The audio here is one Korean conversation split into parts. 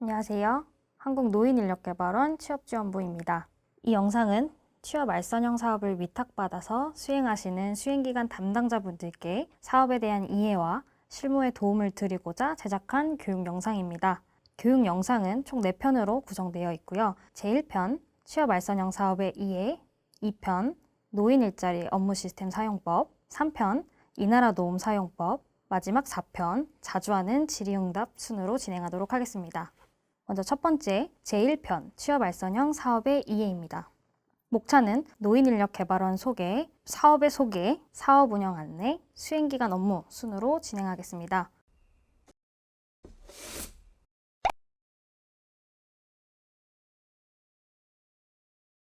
안녕하세요. 한국노인인력개발원 취업지원부입니다. 이 영상은 취업 알선형 사업을 위탁받아서 수행하시는 수행기관 담당자분들께 사업에 대한 이해와 실무에 도움을 드리고자 제작한 교육 영상입니다. 교육 영상은 총 4편으로 구성되어 있고요. 제1편 취업 알선형 사업의 이해, 2편 노인 일자리 업무 시스템 사용법, 3편 이나라 노움 사용법, 마지막 4편 자주 하는 질의응답 순으로 진행하도록 하겠습니다. 먼저 첫 번째, 제1편 취업 알선형 사업의 이해입니다. 목차는 노인인력개발원 소개, 사업의 소개, 사업 운영 안내, 수행기간 업무 순으로 진행하겠습니다.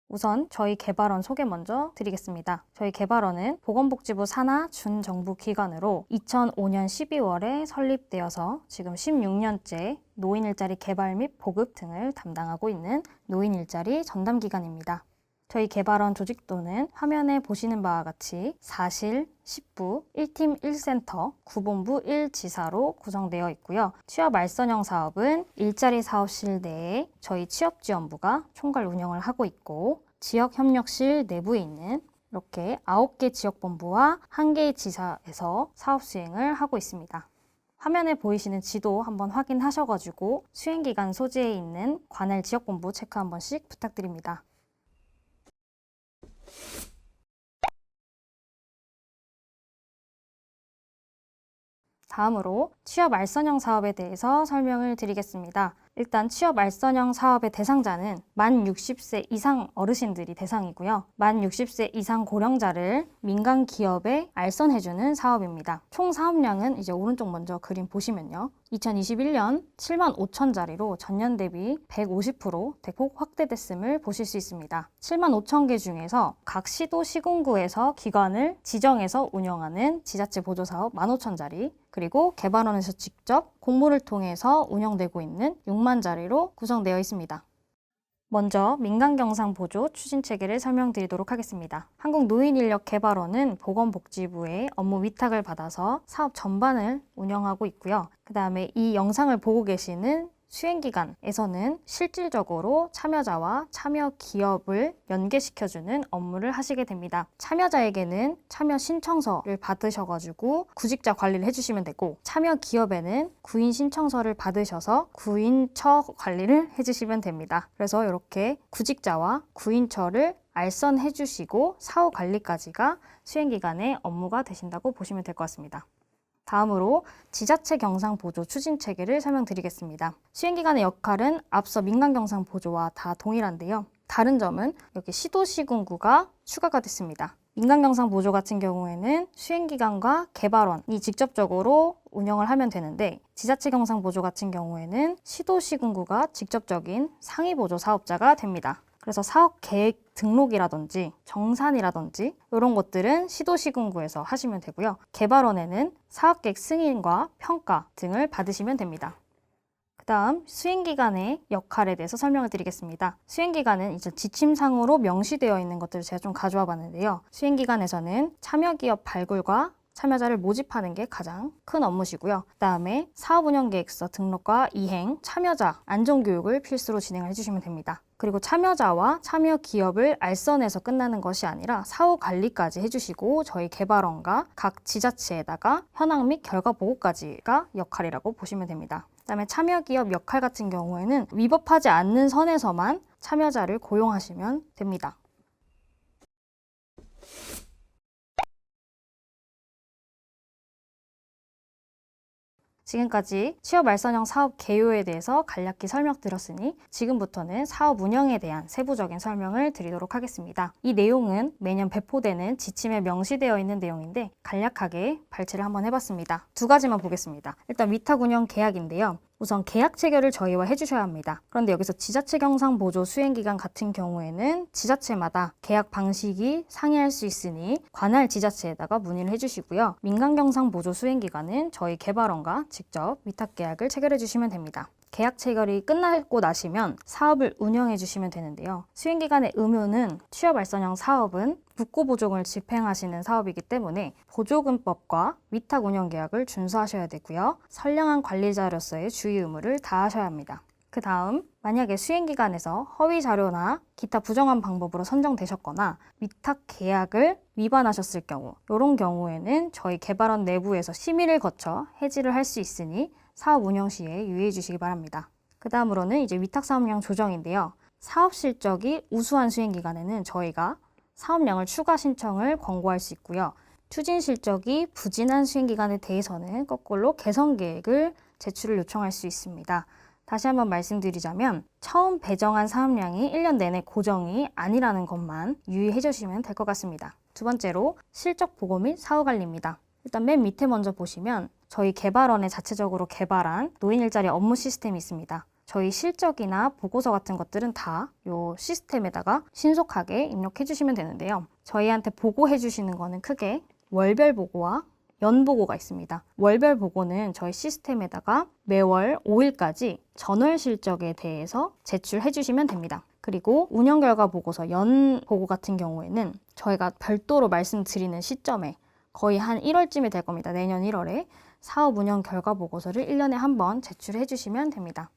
우선 저희 개발원 소개 먼저 드리겠습니다. 저희 개발원은 보건복지부 산하 준정부기관으로 2005년 12월에 설립되어서 지금 16년째 노인 일자리 개발 및 보급 등을 담당하고 있는 노인 일자리 전담기관입니다. 저희 개발원 조직도는 화면에 보시는 바와 같이 4실, 10부, 1팀 1센터, 구본부 1지사로 구성되어 있고요. 취업 알선형 사업은 일자리 사업실 내에 저희 취업지원부가 총괄 운영을 하고 있고 지역협력실 내부에 있는 이렇게 9개 지역본부와 1개의 지사에서 사업 수행을 하고 있습니다. 화면에 보이시는 지도 한번 확인하셔가지고 수행기간 소재에 있는 관할 지역본부 체크 한 번씩 부탁드립니다. 다음으로 취업 알선형 사업에 대해서 설명을 드리겠습니다. 일단 취업 알선형 사업의 대상자는 만 60세 이상 어르신들이 대상이고요. 만 60세 이상 고령자를 민간 기업에 알선해주는 사업입니다. 총 사업량은 이제 오른쪽 먼저 그림 보시면요. 2021년 7만 5천 자리로 전년 대비 150% 대폭 확대됐음을 보실 수 있습니다. 7만 5천 개 중에서 각 시도 시군구에서 기관을 지정해서 운영하는 지자체 보조사업 15,000자리, 그리고 개발원에서 직접 공모를 통해서 운영되고 있는 6만 자리로 구성되어 있습니다. 먼저 민간경상보조 추진체계를 설명드리도록 하겠습니다. 한국노인인력개발원은 보건복지부의 업무 위탁을 받아서 사업 전반을 운영하고 있고요. 그 다음에 이 영상을 보고 계시는 수행기관에서는 실질적으로 참여자와 참여 기업을 연계시켜주는 업무를 하시게 됩니다. 참여자에게는 참여 신청서를 받으셔가지고 구직자 관리를 해주시면 되고, 참여 기업에는 구인 신청서를 받으셔서 구인처 관리를 해주시면 됩니다. 그래서 이렇게 구직자와 구인처를 알선해주시고 사후 관리까지가 수행기관의 업무가 되신다고 보시면 될 것 같습니다. 다음으로 지자체 경상보조 추진체계를 설명드리겠습니다. 수행기관의 역할은 앞서 민간경상보조와 다 동일한데요. 다른 점은 여기 시도시군구가 추가가 됐습니다. 민간경상보조 같은 경우에는 수행기관과 개발원이 직접적으로 운영을 하면 되는데, 지자체 경상보조 같은 경우에는 시도시군구가 직접적인 상위보조 사업자가 됩니다. 그래서 사업 계획 등록이라든지 정산이라든지 이런 것들은 시도시군구에서 하시면 되고요. 개발원에는 사업계획 승인과 평가 등을 받으시면 됩니다. 그 다음 수행기관의 역할에 대해서 설명을 드리겠습니다. 수행기관은 이제 지침상으로 명시되어 있는 것들을 제가 좀 가져와 봤는데요. 수행기관에서는 참여기업 발굴과 참여자를 모집하는 게 가장 큰 업무시고요. 그 다음에 사업운영계획서 등록과 이행, 참여자 안전교육을 필수로 진행을 해주시면 됩니다. 그리고 참여자와 참여 기업을 알선해서 끝나는 것이 아니라 사후 관리까지 해주시고 저희 개발원과 각 지자체에다가 현황 및 결과 보고까지가 역할이라고 보시면 됩니다. 그다음에 참여 기업 역할 같은 경우에는 위법하지 않는 선에서만 참여자를 고용하시면 됩니다. 지금까지 취업 알선형 사업 개요에 대해서 간략히 설명드렸으니 지금부터는 사업 운영에 대한 세부적인 설명을 드리도록 하겠습니다. 이 내용은 매년 배포되는 지침에 명시되어 있는 내용인데 간략하게 발췌를 한번 해봤습니다. 두 가지만 보겠습니다. 일단 위탁 운영 계약인데요. 우선 계약 체결을 저희와 해주셔야 합니다. 그런데 여기서 지자체 경상보조 수행기간 같은 경우에는 지자체마다 계약 방식이 상이할 수 있으니 관할 지자체에다가 문의를 해주시고요. 민간경상보조 수행기관은 저희 개발원과 직접 위탁계약을 체결해 주시면 됩니다. 계약 체결이 끝나고 나시면 사업을 운영해 주시면 되는데요. 수행기관의 의무는 취업 알선형 사업은 국고보종을 집행하시는 사업이기 때문에 보조금법과 위탁 운영 계약을 준수하셔야 되고요. 선량한 관리자로서의 주의 의무를 다하셔야 합니다. 그 다음 만약에 수행기관에서 허위 자료나 기타 부정한 방법으로 선정되셨거나 위탁 계약을 위반하셨을 경우, 이런 경우에는 저희 개발원 내부에서 심의를 거쳐 해지를 할 수 있으니 사업 운영 시에 유의해 주시기 바랍니다. 그 다음으로는 이제 위탁 사업량 조정인데요. 사업 실적이 우수한 수행기관에는 저희가 사업량을 추가 신청을 권고할 수 있고요. 추진 실적이 부진한 수행기관에 대해서는 거꾸로 개선 계획을 제출을 요청할 수 있습니다. 다시 한번 말씀드리자면 처음 배정한 사업량이 1년 내내 고정이 아니라는 것만 유의해 주시면 될 것 같습니다. 두 번째로 실적 보고 및 사후 관리입니다. 일단 맨 밑에 먼저 보시면 저희 개발원에 자체적으로 개발한 노인 일자리 업무 시스템이 있습니다. 저희 실적이나 보고서 같은 것들은 다 이 시스템에다가 신속하게 입력해 주시면 되는데요. 저희한테 보고해 주시는 거는 크게 월별 보고와 연보고가 있습니다. 월별 보고는 저희 시스템에다가 매월 5일까지 전월 실적에 대해서 제출해 주시면 됩니다. 그리고 운영 결과 보고서 연보고 같은 경우에는 저희가 별도로 말씀드리는 시점에 거의 한 1월쯤이 될 겁니다. 내년 1월에 사업 운영 결과 보고서를 1년에 한 번 제출해 주시면 됩니다.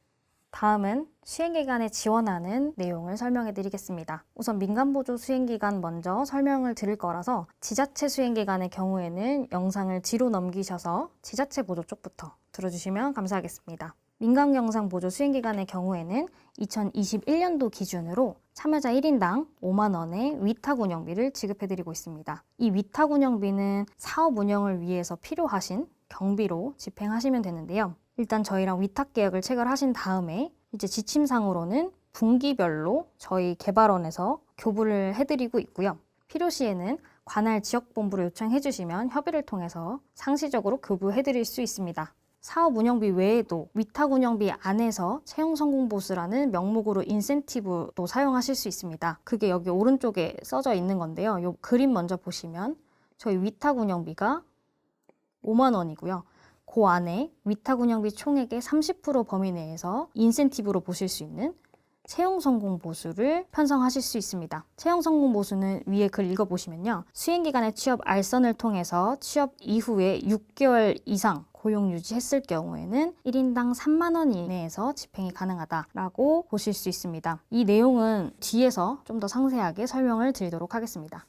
다음은 수행기관에 지원하는 내용을 설명해 드리겠습니다. 우선 민간보조 수행기관 먼저 설명을 드릴 거라서 지자체 수행기관의 경우에는 영상을 뒤로 넘기셔서 지자체 보조 쪽부터 들어주시면 감사하겠습니다. 민간경상보조 수행기관의 경우에는 2021년도 기준으로 참여자 1인당 5만 원의 위탁 운영비를 지급해 드리고 있습니다. 이 위탁 운영비는 사업 운영을 위해서 필요하신 경비로 집행하시면 되는데요. 일단 저희랑 위탁 계약을 체결하신 다음에 이제 지침상으로는 분기별로 저희 개발원에서 교부를 해드리고 있고요. 필요시에는 관할 지역본부로 요청해 주시면 협의를 통해서 상시적으로 교부해드릴 수 있습니다. 사업 운영비 외에도 위탁 운영비 안에서 채용 성공 보수라는 명목으로 인센티브도 사용하실 수 있습니다. 그게 여기 오른쪽에 써져 있는 건데요. 이 그림 먼저 보시면 저희 위탁 운영비가 5만 원이고요. 그 안에 위탁 운영비 총액의 30% 범위 내에서 인센티브로 보실 수 있는 채용 성공 보수를 편성하실 수 있습니다. 채용 성공 보수는 위에 글 읽어보시면요. 수행기간의 취업 알선을 통해서 취업 이후에 6개월 이상 고용 유지했을 경우에는 1인당 3만 원 이내에서 집행이 가능하다라고 보실 수 있습니다. 이 내용은 뒤에서 좀 더 상세하게 설명을 드리도록 하겠습니다.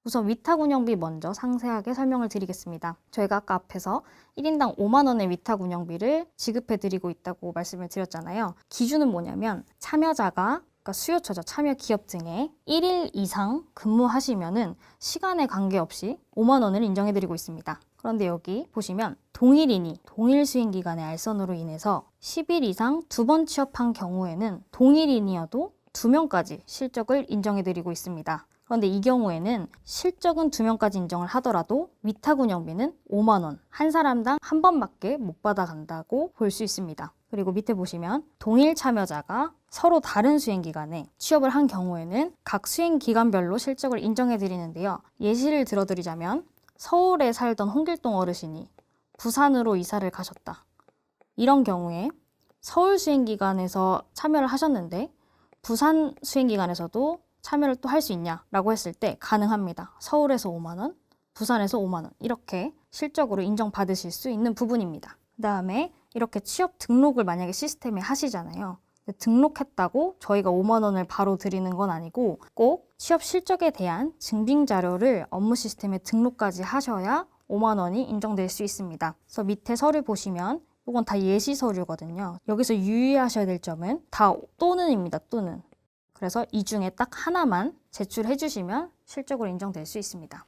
우선 위탁 운영비 먼저 상세하게 설명을 드리겠습니다. 저희가 아까 앞에서 1인당 5만 원의 위탁 운영비를 지급해 드리고 있다고 말씀을 드렸잖아요. 기준은 뭐냐면 참여자가 그러니까 수요처죠. 참여 기업 등에 1일 이상 근무하시면은 시간에 관계없이 5만 원을 인정해 드리고 있습니다. 그런데 여기 보시면 동일인이 동일 수행 기간의 알선으로 인해서 10일 이상 2번 취업한 경우에는 동일인이어도 2명까지 실적을 인정해 드리고 있습니다. 그런데 이 경우에는 실적은 2명까지 인정을 하더라도 위탁 운영비는 5만 원, 한 사람당 한 번밖에 못 받아간다고 볼 수 있습니다. 그리고 밑에 보시면 동일 참여자가 서로 다른 수행기간에 취업을 한 경우에는 각 수행기간별로 실적을 인정해 드리는데요. 예시를 들어드리자면 서울에 살던 홍길동 어르신이 부산으로 이사를 가셨다. 이런 경우에 서울 수행기간에서 참여를 하셨는데 부산 수행기간에서도 참여를 또 할 수 있냐라고 했을 때 가능합니다. 서울에서 5만 원, 부산에서 5만 원 이렇게 실적으로 인정받으실 수 있는 부분입니다. 그 다음에 이렇게 취업 등록을 만약에 시스템에 하시잖아요. 등록했다고 저희가 5만 원을 바로 드리는 건 아니고 꼭 취업 실적에 대한 증빙 자료를 업무 시스템에 등록까지 하셔야 5만 원이 인정될 수 있습니다. 그래서 밑에 서류 보시면 이건 다 예시 서류거든요. 여기서 유의하셔야 될 점은 다 또는입니다. 또는. 그래서 이 중에 딱 하나만 제출해 주시면 실적으로 인정될 수 있습니다.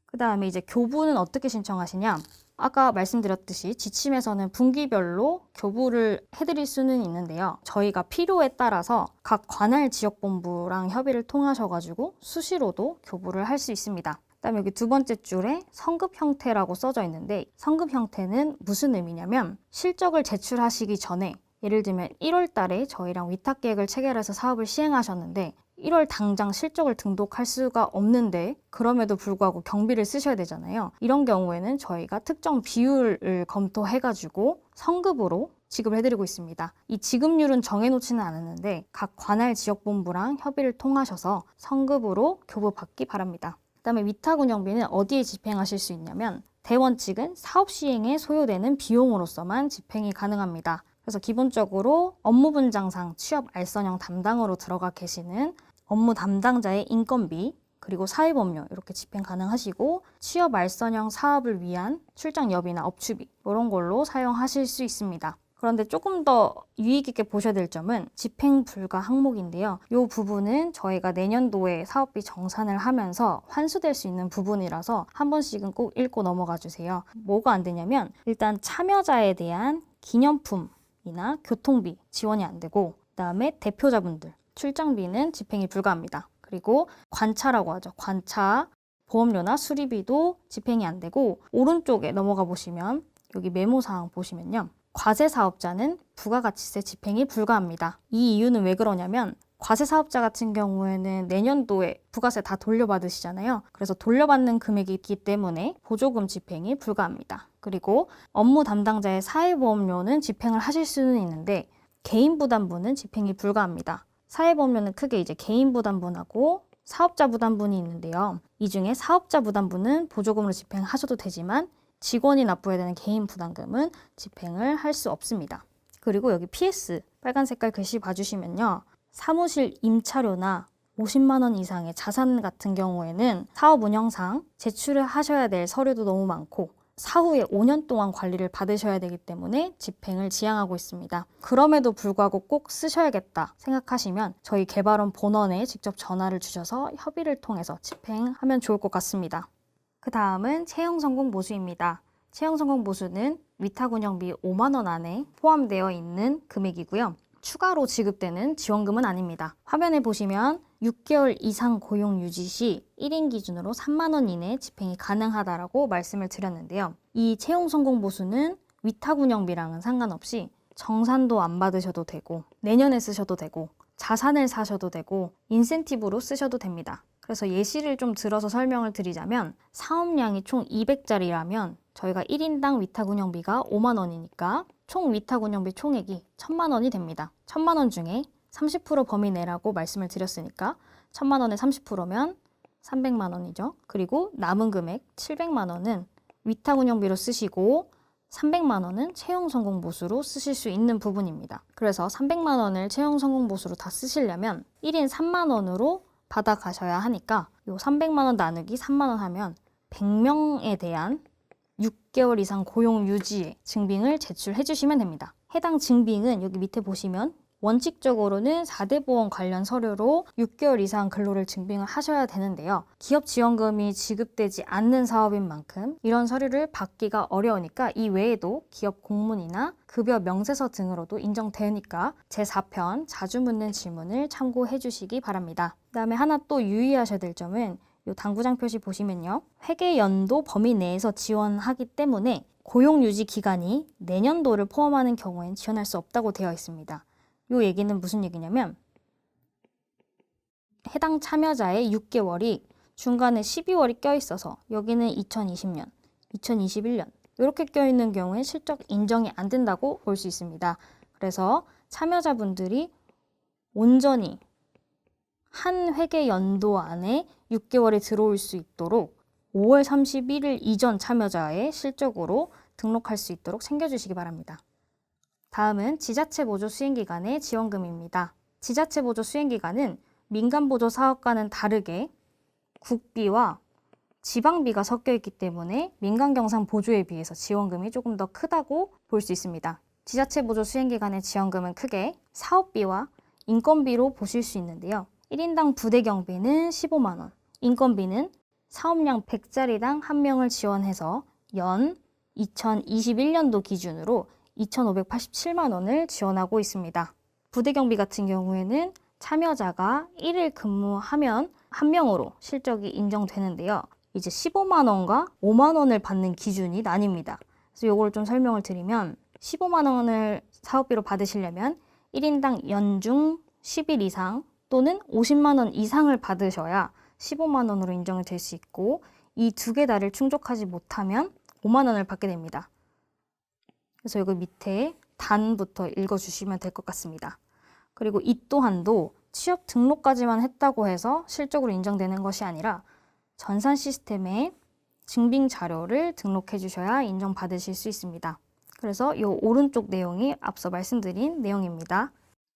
그 다음에 이제 교부는 어떻게 신청하시냐? 아까 말씀드렸듯이 지침에서는 분기별로 교부를 해드릴 수는 있는데요. 저희가 필요에 따라서 각 관할 지역본부랑 협의를 통하셔가지고 수시로도 교부를 할 수 있습니다. 그다음에 여기 두 번째 줄에 성급 형태라고 써져 있는데 성급 형태는 무슨 의미냐면 실적을 제출하시기 전에 예를 들면 1월 달에 저희랑 위탁 계획을 체결해서 사업을 시행하셨는데 1월 당장 실적을 등록할 수가 없는데 그럼에도 불구하고 경비를 쓰셔야 되잖아요. 이런 경우에는 저희가 특정 비율을 검토해가지고 성급으로 지급을 해드리고 있습니다. 이 지급률은 정해놓지는 않았는데 각 관할 지역본부랑 협의를 통하셔서 성급으로 교부받기 바랍니다. 그다음에 위탁 운영비는 어디에 집행하실 수 있냐면 대원칙은 사업 시행에 소요되는 비용으로서만 집행이 가능합니다. 그래서 기본적으로 업무 분장상 취업 알선형 담당으로 들어가 계시는 업무 담당자의 인건비, 그리고 사회보험료 이렇게 집행 가능하시고, 취업 알선형 사업을 위한 출장여비나 업추비 이런 걸로 사용하실 수 있습니다. 그런데 조금 더 유의 있게 보셔야 될 점은 집행 불가 항목인데요. 이 부분은 저희가 내년도에 사업비 정산을 하면서 환수될 수 있는 부분이라서 한 번씩은 꼭 읽고 넘어가 주세요. 뭐가 안 되냐면 일단 참여자에 대한 기념품이나 교통비 지원이 안 되고, 그다음에 대표자분들 출장비는 집행이 불가합니다. 그리고 관차라고 하죠. 관차, 보험료나 수리비도 집행이 안 되고, 오른쪽에 넘어가 보시면 여기 메모사항 보시면요. 과세사업자는 부가가치세 집행이 불가합니다. 이 이유는 왜 그러냐면 과세사업자 같은 경우에는 내년도에 부가세 다 돌려받으시잖아요. 그래서 돌려받는 금액이 있기 때문에 보조금 집행이 불가합니다. 그리고 업무 담당자의 사회보험료는 집행을 하실 수는 있는데 개인부담분은 집행이 불가합니다. 사회보험료는 크게 이제 개인부담분하고 사업자부담분이 있는데요. 이 중에 사업자부담분은 보조금으로 집행하셔도 되지만 직원이 납부해야 되는 개인 부담금은 집행을 할 수 없습니다. 그리고 여기 PS 빨간 색깔 글씨 봐주시면요. 사무실 임차료나 50만 원 이상의 자산 같은 경우에는 사업 운영상 제출을 하셔야 될 서류도 너무 많고 사후에 5년 동안 관리를 받으셔야 되기 때문에 집행을 지향하고 있습니다. 그럼에도 불구하고 꼭 쓰셔야겠다 생각하시면 저희 개발원 본원에 직접 전화를 주셔서 협의를 통해서 집행하면 좋을 것 같습니다. 그 다음은 채용성공 보수입니다. 채용성공 보수는 위탁운영비 5만 원 안에 포함되어 있는 금액이고요. 추가로 지급되는 지원금은 아닙니다. 화면에 보시면 6개월 이상 고용 유지 시 1인 기준으로 3만 원 이내 집행이 가능하다라고 말씀을 드렸는데요. 이 채용성공 보수는 위탁운영비랑은 상관없이 정산도 안 받으셔도 되고 내년에 쓰셔도 되고 자산을 사셔도 되고 인센티브로 쓰셔도 됩니다. 그래서 예시를 좀 들어서 설명을 드리자면 사업량이 총 200짜리라면 저희가 1인당 위탁운영비가 5만 원이니까 총 위탁운영비 총액이 1,000만 원이 됩니다. 1,000만 원 중에 30% 범위 내라고 말씀을 드렸으니까 1,000만 원에 30%면 300만 원이죠. 그리고 남은 금액 700만 원은 위탁운영비로 쓰시고 300만 원은 채용성공보수로 쓰실 수 있는 부분입니다. 그래서 300만 원을 채용성공보수로 다 쓰시려면 1인 3만 원으로 받아가셔야 하니까 이 300만 원 나누기 3만 원 하면 100명에 대한 6개월 이상 고용 유지의 증빙을 제출해 주시면 됩니다. 해당 증빙은 여기 밑에 보시면 원칙적으로는 4대 보험 관련 서류로 6개월 이상 근로를 증빙을 하셔야 되는데요. 기업 지원금이 지급되지 않는 사업인 만큼 이런 서류를 받기가 어려우니까 이 외에도 기업 공문이나 급여 명세서 등으로도 인정되니까 제4편 자주 묻는 질문을 참고해 주시기 바랍니다. 그다음에 하나 또 유의하셔야 될 점은 이 당구장 표시 보시면요. 회계 연도 범위 내에서 지원하기 때문에 고용 유지 기간이 내년도를 포함하는 경우엔 지원할 수 없다고 되어 있습니다. 이 얘기는 무슨 얘기냐면 해당 참여자의 6개월이 중간에 12월이 껴있어서 여기는 2020년, 2021년 이렇게 껴있는 경우에 실적 인정이 안 된다고 볼 수 있습니다. 그래서 참여자분들이 온전히 한 회계 연도 안에 6개월이 들어올 수 있도록 5월 31일 이전 참여자의 실적으로 등록할 수 있도록 챙겨주시기 바랍니다. 다음은 지자체 보조 수행기관의 지원금입니다. 지자체 보조 수행기관은 민간보조 사업과는 다르게 국비와 지방비가 섞여 있기 때문에 민간경상 보조에 비해서 지원금이 조금 더 크다고 볼 수 있습니다. 지자체 보조 수행기관의 지원금은 크게 사업비와 인건비로 보실 수 있는데요. 1인당 부대 경비는 15만 원, 인건비는 사업량 100짜리당 1명을 지원해서 연 2021년도 기준으로 2,587만 원을 지원하고 있습니다. 부대 경비 같은 경우에는 참여자가 1일 근무하면 1명으로 실적이 인정되는데요. 이제 15만 원과 5만 원을 받는 기준이 나뉩니다. 그래서 이걸 좀 설명을 드리면 15만 원을 사업비로 받으시려면 1인당 연중 10일 이상 또는 50만 원 이상을 받으셔야 15만 원으로 인정이 될 수 있고 이 두 개 다를 충족하지 못하면 5만 원을 받게 됩니다. 그래서 여기 밑에 단부터 읽어주시면 될 것 같습니다. 그리고 이 또한도 취업 등록까지만 했다고 해서 실적으로 인정되는 것이 아니라 전산 시스템에 증빙 자료를 등록해 주셔야 인정받으실 수 있습니다. 그래서 이 오른쪽 내용이 앞서 말씀드린 내용입니다.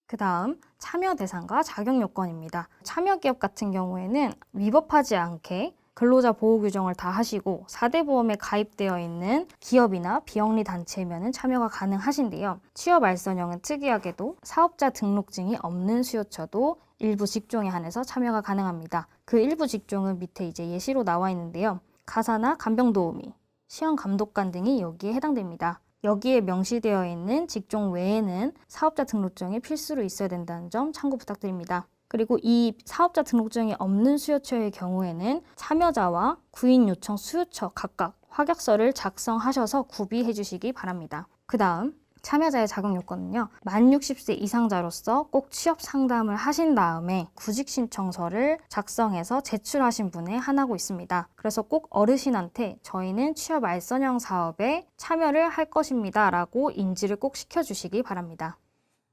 그 다음 참여 대상과 자격 요건입니다. 참여 기업 같은 경우에는 위법하지 않게 근로자 보호 규정을 다 하시고 4대 보험에 가입되어 있는 기업이나 비영리 단체면 참여가 가능하신데요. 취업 알선형은 특이하게도 사업자 등록증이 없는 수요처도 일부 직종에 한해서 참여가 가능합니다. 그 일부 직종은 밑에 이제 예시로 나와 있는데요. 가사나 간병도우미, 시험감독관 등이 여기에 해당됩니다. 여기에 명시되어 있는 직종 외에는 사업자 등록증이 필수로 있어야 된다는 점 참고 부탁드립니다. 그리고 이 사업자 등록증이 없는 수요처의 경우에는 참여자와 구인 요청 수요처 각각 확약서를 작성하셔서 구비해 주시기 바랍니다. 그 다음 참여자의 자격 요건은요. 만 60세 이상자로서 꼭 취업 상담을 하신 다음에 구직 신청서를 작성해서 제출하신 분에 한하고 있습니다. 그래서 꼭 어르신한테 저희는 취업 알선형 사업에 참여를 할 것입니다 라고 인지를 꼭 시켜주시기 바랍니다.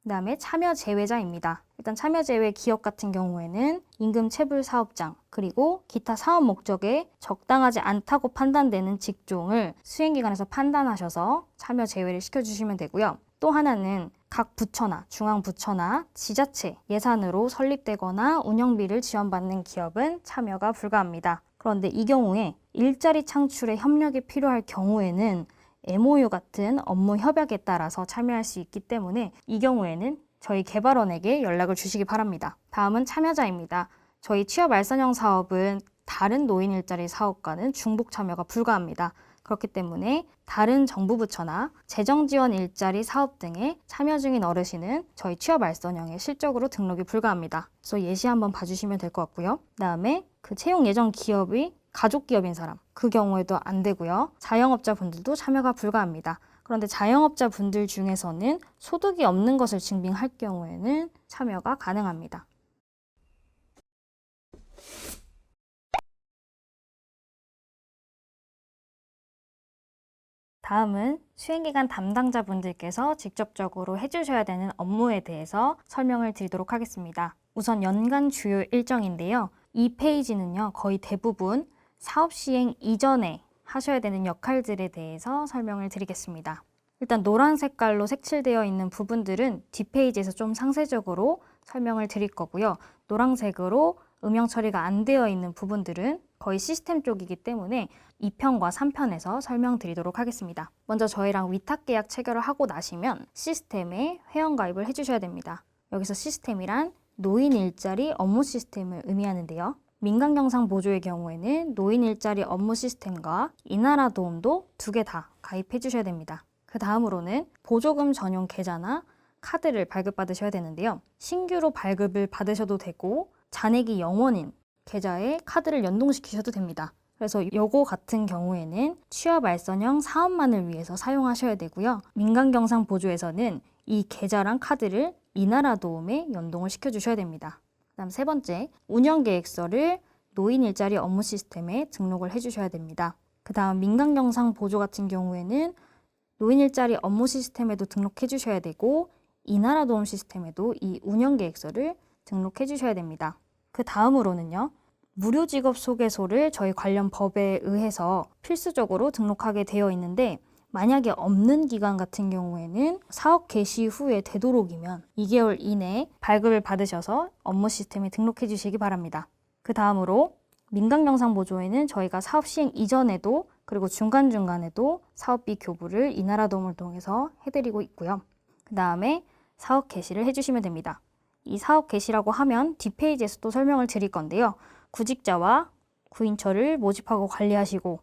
그 다음에 참여 제외자입니다. 일단 참여 제외 기업 같은 경우에는 임금 체불 사업장 그리고 기타 사업 목적에 적당하지 않다고 판단되는 직종을 수행기관에서 판단하셔서 참여 제외를 시켜주시면 되고요. 또 하나는 각 부처나 중앙부처나 지자체 예산으로 설립되거나 운영비를 지원받는 기업은 참여가 불가합니다. 그런데 이 경우에 일자리 창출에 협력이 필요할 경우에는 MOU 같은 업무 협약에 따라서 참여할 수 있기 때문에 이 경우에는 저희 개발원에게 연락을 주시기 바랍니다. 다음은 참여자입니다. 저희 취업 알선형 사업은 다른 노인 일자리 사업과는 중복 참여가 불가합니다. 그렇기 때문에 다른 정부 부처나 재정지원 일자리 사업 등에 참여 중인 어르신은 저희 취업 알선형에 실적으로 등록이 불가합니다. 그래서 예시 한번 봐주시면 될 것 같고요. 그다음에 그 채용 예정 기업이 가족 기업인 사람, 그 경우에도 안 되고요. 자영업자 분들도 참여가 불가합니다. 그런데 자영업자 분들 중에서는 소득이 없는 것을 증빙할 경우에는 참여가 가능합니다. 다음은 수행기관 담당자분들께서 직접적으로 해주셔야 되는 업무에 대해서 설명을 드리도록 하겠습니다. 우선 연간 주요 일정인데요. 이 페이지는요, 거의 대부분 사업 시행 이전에 하셔야 되는 역할들에 대해서 설명을 드리겠습니다. 일단 노란 색깔로 색칠되어 있는 부분들은 뒷페이지에서 좀 상세적으로 설명을 드릴 거고요. 노란색으로 음영 처리가 안 되어 있는 부분들은 거의 시스템 쪽이기 때문에 2편과 3편에서 설명드리도록 하겠습니다. 먼저 저희랑 위탁 계약 체결을 하고 나시면 시스템에 회원가입을 해주셔야 됩니다. 여기서 시스템이란 노인 일자리 업무 시스템을 의미하는데요. 민간경상 보조의 경우에는 노인 일자리 업무 시스템과 이나라 도움도 두 개 다 가입해 주셔야 됩니다. 그 다음으로는 보조금 전용 계좌나 카드를 발급받으셔야 되는데요. 신규로 발급을 받으셔도 되고 잔액이 0원인 계좌에 카드를 연동시키셔도 됩니다. 그래서 요거 같은 경우에는 취업 알선형 사업만을 위해서 사용하셔야 되고요. 민간경상 보조에서는 이 계좌랑 카드를 이나라 도움에 연동을 시켜주셔야 됩니다. 그다음 세 번째, 운영계획서를 노인 일자리 업무 시스템에 등록을 해주셔야 됩니다. 그 다음 민간경상 보조 같은 경우에는 노인 일자리 업무 시스템에도 등록해 주셔야 되고 이나라 도움 시스템에도 이 운영계획서를 등록해 주셔야 됩니다. 그 다음으로는요. 무료 직업 소개소를 저희 관련 법에 의해서 필수적으로 등록하게 되어 있는데 만약에 없는 기간 같은 경우에는 사업 개시 후에 되도록이면 2개월 이내에 발급을 받으셔서 업무 시스템에 등록해 주시기 바랍니다. 그 다음으로 민간경상 보조에는 저희가 사업 시행 이전에도 그리고 중간중간에도 사업비 교부를 이나라 도움을 통해서 해드리고 있고요. 그 다음에 사업 개시를 해주시면 됩니다. 이 사업 개시라고 하면 뒷페이지에서도 설명을 드릴 건데요. 구직자와 구인처를 모집하고 관리하시고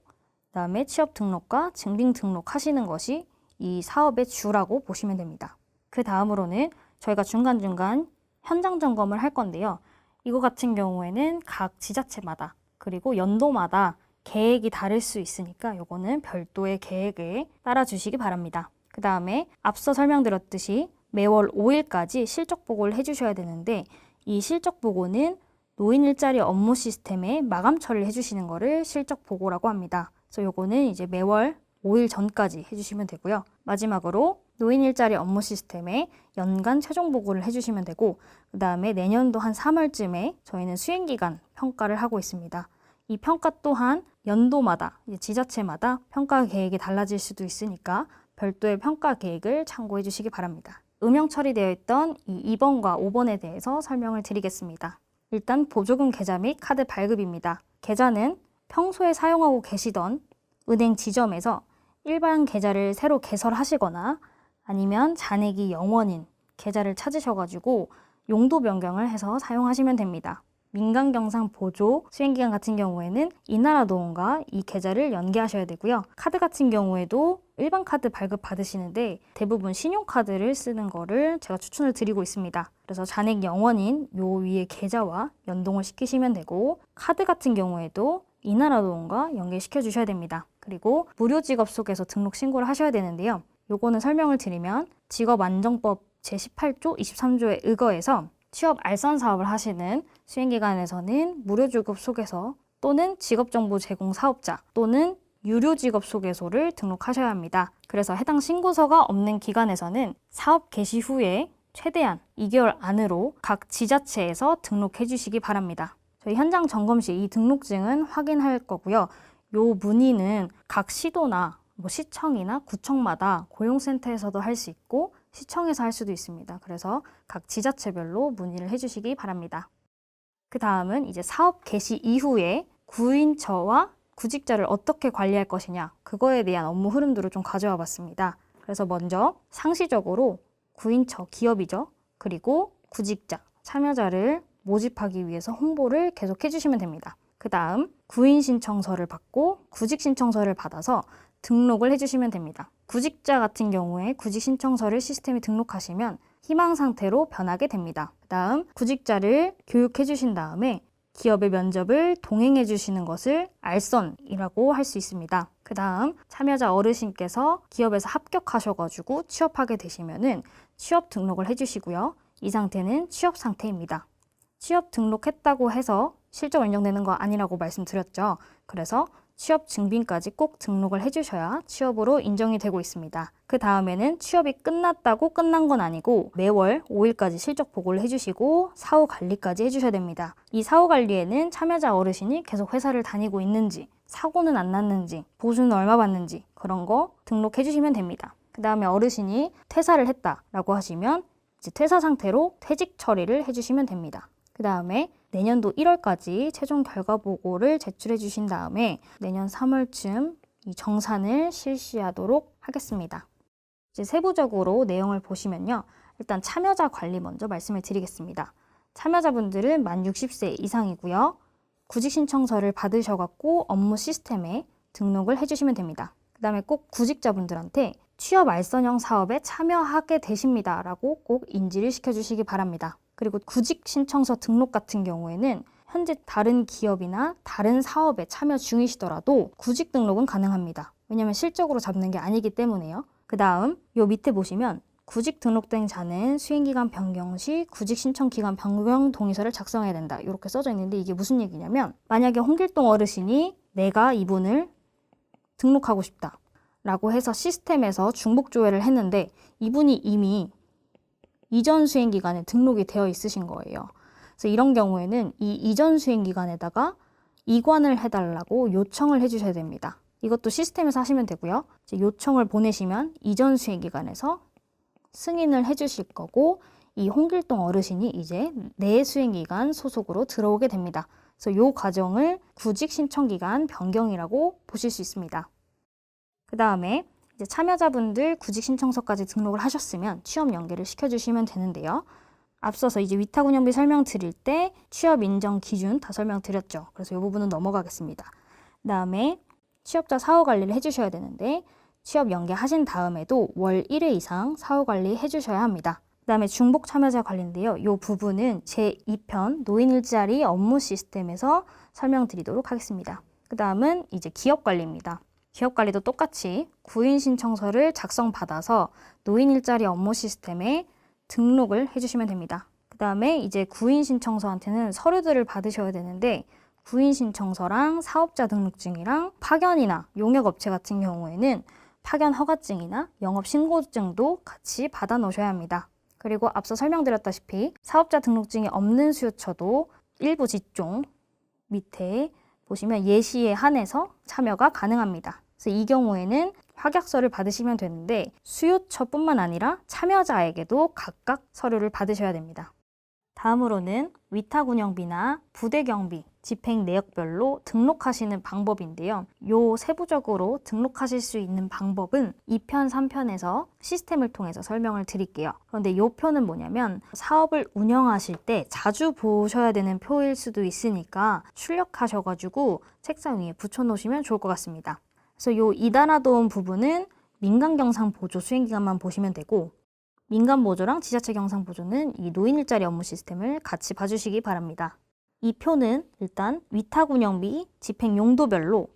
그다음에 취업 등록과 증빙 등록하시는 것이 이 사업의 주라고 보시면 됩니다. 그 다음으로는 저희가 중간중간 현장 점검을 할 건데요. 이거 같은 경우에는 각 지자체마다 그리고 연도마다 계획이 다를 수 있으니까 이거는 별도의 계획에 따라 주시기 바랍니다. 그 다음에 앞서 설명드렸듯이 매월 5일까지 실적 보고를 해주셔야 되는데 이 실적 보고는 노인 일자리 업무 시스템에 마감 처리를 해주시는 거를 실적 보고라고 합니다. 그래서 요거는 이제 매월 5일 전까지 해주시면 되고요. 마지막으로 노인 일자리 업무 시스템에 연간 최종 보고를 해주시면 되고 그 다음에 내년도 한 3월쯤에 저희는 수행기간 평가를 하고 있습니다. 이 평가 또한 연도마다 지자체마다 평가 계획이 달라질 수도 있으니까 별도의 평가 계획을 참고해 주시기 바랍니다. 음영 처리되어 있던 이 2번과 5번에 대해서 설명을 드리겠습니다. 일단 보조금 계좌 및 카드 발급입니다. 계좌는 평소에 사용하고 계시던 은행 지점에서 일반 계좌를 새로 개설하시거나 아니면 잔액이 0원인 계좌를 찾으셔가지고 용도 변경을 해서 사용하시면 됩니다. 민간 경상 보조 수행기간 같은 경우에는 이나라도원과 이 계좌를 연계하셔야 되고요. 카드 같은 경우에도 일반 카드 발급 받으시는데 대부분 신용카드를 쓰는 거를 제가 추천을 드리고 있습니다. 그래서 잔액 0원인 요 위에 계좌와 연동을 시키시면 되고, 카드 같은 경우에도 이나라도원과 연계시켜 주셔야 됩니다. 그리고 무료직업 속에서 등록 신고를 하셔야 되는데요. 요거는 설명을 드리면 직업안정법 제18조 23조에 의거해서 취업 알선 사업을 하시는 수행기관에서는 무료직업 소개서 또는 직업정보 제공 사업자 또는 유료직업소개소를 등록하셔야 합니다. 그래서 해당 신고서가 없는 기관에서는 사업 개시 후에 최대한 2개월 안으로 각 지자체에서 등록해 주시기 바랍니다. 저희 현장 점검 시 이 등록증은 확인할 거고요. 요 문의는 각 시도나 시청이나 구청마다 고용센터에서도 할 수 있고 시청에서 할 수도 있습니다. 그래서 각 지자체별로 문의를 해주시기 바랍니다. 그 다음은 이제 사업 개시 이후에 구인처와 구직자를 어떻게 관리할 것이냐, 그거에 대한 업무 흐름들을 좀 가져와 봤습니다. 그래서 먼저 상시적으로 구인처, 기업이죠. 그리고 구직자, 참여자를 모집하기 위해서 홍보를 계속 해주시면 됩니다. 그 다음 구인 신청서를 받고 구직 신청서를 받아서 등록을 해주시면 됩니다. 구직자 같은 경우에 구직 신청서를 시스템에 등록하시면 희망 상태로 변하게 됩니다. 그 다음 구직자를 교육해 주신 다음에 기업의 면접을 동행해 주시는 것을 알선이라고 할 수 있습니다. 그 다음 참여자 어르신께서 기업에서 합격하셔가지고 취업하게 되시면은 취업 등록을 해주시고요. 이 상태는 취업 상태입니다. 취업 등록했다고 해서 실적 인정되는 거 아니라고 말씀드렸죠. 그래서 취업 증빙까지 꼭 등록을 해주셔야 취업으로 인정이 되고 있습니다. 그 다음에는 취업이 끝났다고 끝난 건 아니고 매월 5일까지 실적 보고를 해주시고 사후 관리까지 해주셔야 됩니다. 이 사후 관리에는 참여자 어르신이 계속 회사를 다니고 있는지, 사고는 안 났는지, 보수는 얼마 받는지 그런 거 등록해 주시면 됩니다. 그 다음에 어르신이 퇴사를 했다라고 하시면 이제 퇴사 상태로 퇴직 처리를 해주시면 됩니다. 그 다음에 내년도 1월까지 최종 결과 보고를 제출해 주신 다음에 내년 3월쯤 이 정산을 실시하도록 하겠습니다. 이제 세부적으로 내용을 보시면요. 일단 참여자 관리 먼저 말씀을 드리겠습니다. 참여자분들은 만 60세 이상이고요. 구직 신청서를 받으셔갖고 업무 시스템에 등록을 해주시면 됩니다. 그 다음에 꼭 구직자분들한테 취업 알선형 사업에 참여하게 되십니다 라고 꼭 인지를 시켜주시기 바랍니다. 그리고 구직 신청서 등록 같은 경우에는 현재 다른 기업이나 다른 사업에 참여 중이시더라도 구직 등록은 가능합니다. 왜냐하면 실적으로 잡는 게 아니기 때문에요. 그 다음 요 밑에 보시면 구직 등록된 자는 수행기간 변경 시 구직 신청 기간 변경 동의서를 작성해야 된다. 이렇게 써져 있는데 이게 무슨 얘기냐면 만약에 홍길동 어르신이 내가 이분을 등록하고 싶다 라고 해서 시스템에서 중복 조회를 했는데 이분이 이미 이전 수행기간에 등록이 되어 있으신 거예요. 그래서 이런 경우에는 이 이전 수행기간에다가 이관을 해달라고 요청을 해주셔야 됩니다. 이것도 시스템에서 하시면 되고요. 이제 요청을 보내시면 이전 수행기간에서 승인을 해주실 거고 이 홍길동 어르신이 이제 내 수행기간 소속으로 들어오게 됩니다. 그래서 이 과정을 구직 신청기간 변경이라고 보실 수 있습니다. 그 다음에 이제 참여자분들 구직 신청서까지 등록을 하셨으면 취업 연계를 시켜주시면 되는데요. 앞서서 이제 위탁 운영비 설명드릴 때 취업 인정 기준 다 설명드렸죠. 그래서 이 부분은 넘어가겠습니다. 그 다음에 취업자 사후 관리를 해주셔야 되는데 취업 연계하신 다음에도 월 1회 이상 사후 관리 해주셔야 합니다. 그 다음에 중복 참여자 관리인데요. 이 부분은 제2편 노인 일자리 업무 시스템에서 설명드리도록 하겠습니다. 그 다음은 이제 기업 관리입니다. 기업 관리도 똑같이 구인 신청서를 작성받아서 노인 일자리 업무 시스템에 등록을 해주시면 됩니다. 그 다음에 이제 구인 신청서한테는 서류들을 받으셔야 되는데 구인 신청서랑 사업자 등록증이랑 파견이나 용역업체 같은 경우에는 파견 허가증이나 영업신고증도 같이 받아 놓으셔야 합니다. 그리고 앞서 설명드렸다시피 사업자 등록증이 없는 수요처도 일부 직종 밑에 보시면 예시에 한해서 참여가 가능합니다. 그래서 이 경우에는 확약서를 받으시면 되는데 수요처뿐만 아니라 참여자에게도 각각 서류를 받으셔야 됩니다. 다음으로는 위탁운영비나 부대경비, 집행 내역별로 등록하시는 방법인데요. 요 세부적으로 등록하실 수 있는 방법은 2편, 3편에서 시스템을 통해서 설명을 드릴게요. 그런데 요 표는 뭐냐면 사업을 운영하실 때 자주 보셔야 되는 표일 수도 있으니까 출력하셔가지고 책상 위에 붙여놓으시면 좋을 것 같습니다. 그래서 요 이단화도움 부분은 민간경상보조 수행기간만 보시면 되고 민간보조랑 지자체 경상보조는 이 노인 일자리 업무 시스템을 같이 봐주시기 바랍니다. 이 표는 일단 위탁운영비 집행 용도별로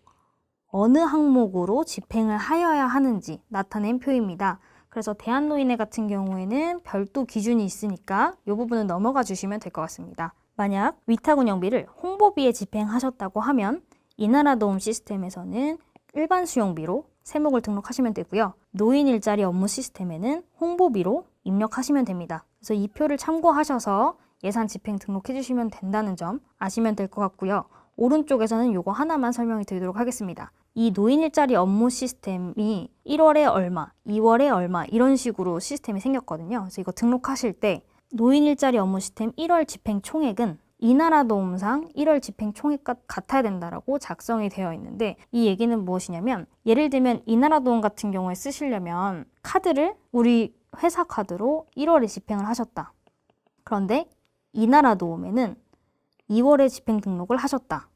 어느 항목으로 집행을 하여야 하는지 나타낸 표입니다. 그래서 대한노인회 같은 경우에는 별도 기준이 있으니까 이 부분은 넘어가 주시면 될 것 같습니다. 만약 위탁운영비를 홍보비에 집행하셨다고 하면 이나라도움 시스템에서는 일반 수용비로 세목을 등록하시면 되고요. 노인 일자리 업무 시스템에는 홍보비로 입력하시면 됩니다. 그래서 이 표를 참고하셔서 예산 집행 등록해 주시면 된다는 점 아시면 될 것 같고요. 오른쪽에서는 이거 하나만 설명을 드리도록 하겠습니다. 이 노인 일자리 업무 시스템이 1월에 얼마, 2월에 얼마 이런 식으로 시스템이 생겼거든요. 그래서 이거 등록하실 때 노인 일자리 업무 시스템 1월 집행 총액은 이나라도움상 1월 집행 총액과 같아야 된다라고 작성이 되어 있는데 이 얘기는 무엇이냐면 예를 들면 이나라도움 같은 경우에 쓰시려면 카드를 우리 회사 카드로 1월에 집행을 하셨다. 그런데 이나라도움에는 2월에 집행 등록을 하셨다.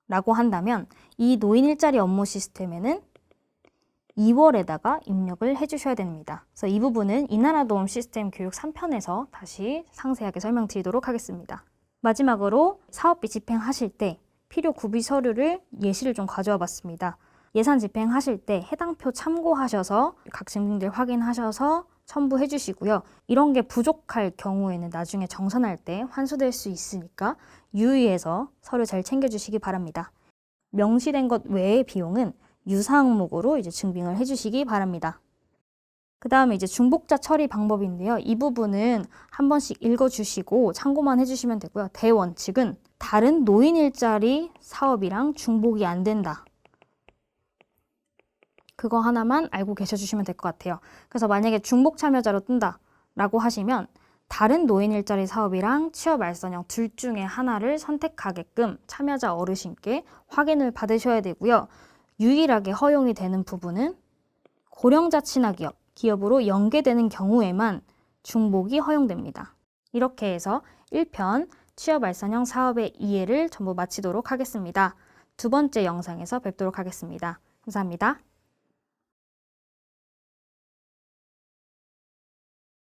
라고 한다면 이 노인 일자리 업무 시스템에는 2월에다가 입력을 해주셔야 됩니다. 그래서 이 부분은 이나라도움 시스템 교육 3편에서 다시 상세하게 설명드리도록 하겠습니다. 마지막으로 사업비 집행하실 때 필요 구비 서류를 예시를 좀 가져와 봤습니다. 예산 집행하실 때 해당 표 참고하셔서 각 증빙들 확인하셔서 첨부해 주시고요. 이런 게 부족할 경우에는 나중에 정산할 때 환수될 수 있으니까 유의해서 서류 잘 챙겨주시기 바랍니다. 명시된 것 외의 비용은 유사 항목으로 이제 증빙을 해주시기 바랍니다. 그 다음에 이제 중복자 처리 방법인데요. 이 부분은 한 번씩 읽어주시고 참고만 해주시면 되고요. 대원칙은 다른 노인 일자리 사업이랑 중복이 안 된다. 그거 하나만 알고 계셔주시면 될 것 같아요. 그래서 만약에 중복 참여자로 뜬다 라고 하시면 다른 노인 일자리 사업이랑 취업 알선형 둘 중에 하나를 선택하게끔 참여자 어르신께 확인을 받으셔야 되고요. 유일하게 허용이 되는 부분은 고령자 친화 기업으로 연계되는 경우에만 중복이 허용됩니다. 이렇게 해서 1편 취업 알선형 사업의 이해를 전부 마치도록 하겠습니다. 두 번째 영상에서 뵙도록 하겠습니다. 감사합니다.